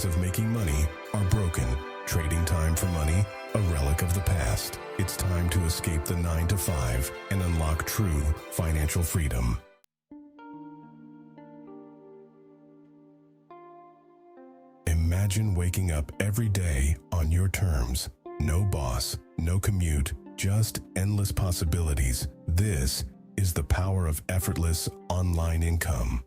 ways of making money are broken. Trading time for money, a relic of the past. It's time to escape the 9-to-5 and unlock true financial freedom. Imagine waking up every day on your terms. No boss, no commute, just endless possibilities. This is the power of effortless online income.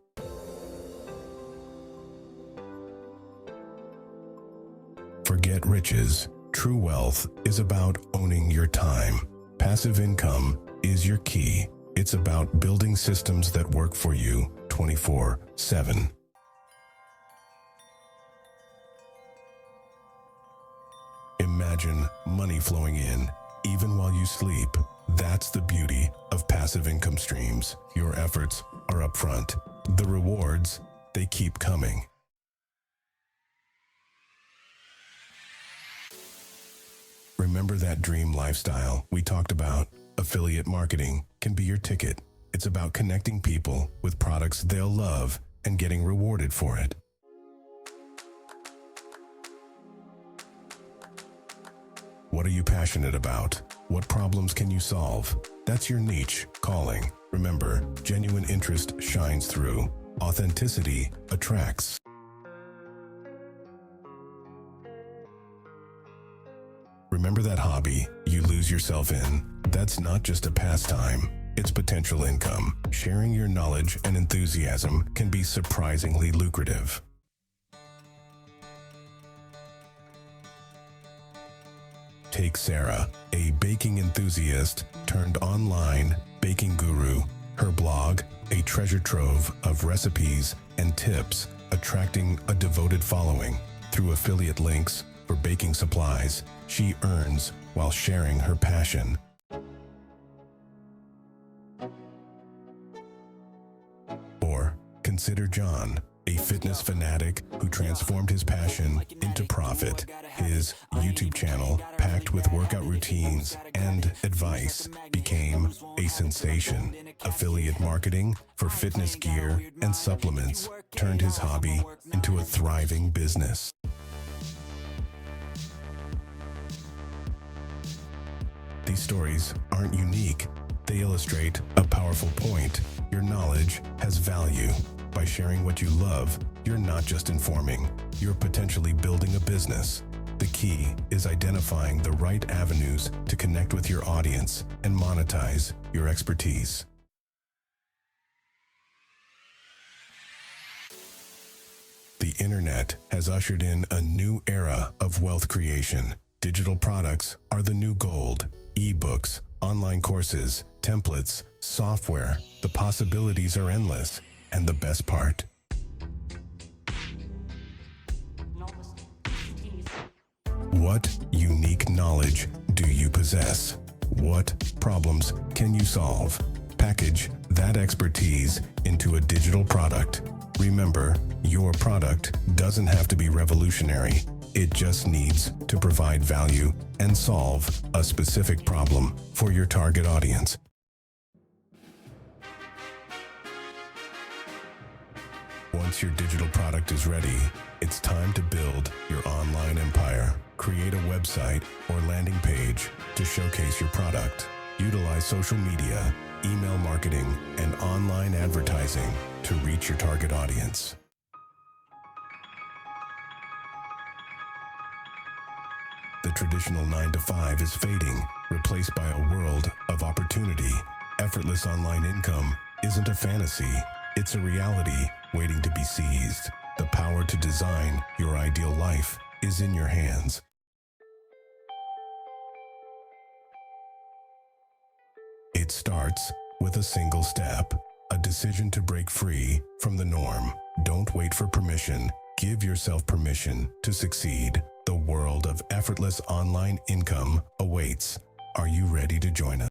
Forget riches. True wealth is about owning your time. Passive income is your key. It's about building systems that work for you 24/7. Imagine money flowing in, even while you sleep. That's the beauty of passive income streams. Your efforts are upfront. The rewards, they keep coming. Remember that dream lifestyle we talked about? Affiliate marketing can be your ticket. It's about connecting people with products they'll love and getting rewarded for it. What are you passionate about? What problems can you solve? That's your niche calling. Remember, genuine interest shines through. Authenticity attracts. Remember that hobby you lose yourself in? That's not just a pastime, it's potential income. Sharing your knowledge and enthusiasm can be surprisingly lucrative. Take Sarah, a baking enthusiast turned online baking guru. Her blog, a treasure trove of recipes and tips, attracting a devoted following. Through affiliate links for baking supplies, she earns while sharing her passion. Or consider John, a fitness fanatic who transformed his passion into profit. His YouTube channel, packed with workout routines and advice, became a sensation. Affiliate marketing for fitness gear and supplements turned his hobby into a thriving business. These stories aren't unique. They illustrate a powerful point. Your knowledge has value. By sharing what you love, you're not just informing, you're potentially building a business. The key is identifying the right avenues to connect with your audience and monetize your expertise. The internet has ushered in a new era of wealth creation. Digital products are the new gold. E-books, online courses, templates, software. The possibilities are endless. And the best part, what unique knowledge do you possess? What problems can you solve? Package that expertise into a digital product. Remember, your product doesn't have to be revolutionary. It just needs to provide value and solve a specific problem for your target audience. Once your digital product is ready, it's time to build your online empire. Create a website or landing page to showcase your product. Utilize social media, email marketing, and online advertising to reach your target audience. The traditional 9-to-5 is fading, replaced by a world of opportunity. Effortless online income isn't a fantasy, it's a reality waiting to be seized. The power to design your ideal life is in your hands. It starts with a single step, a decision to break free from the norm. Don't wait for permission. Give yourself permission to succeed. The world of effortless online income awaits. Are you ready to join us?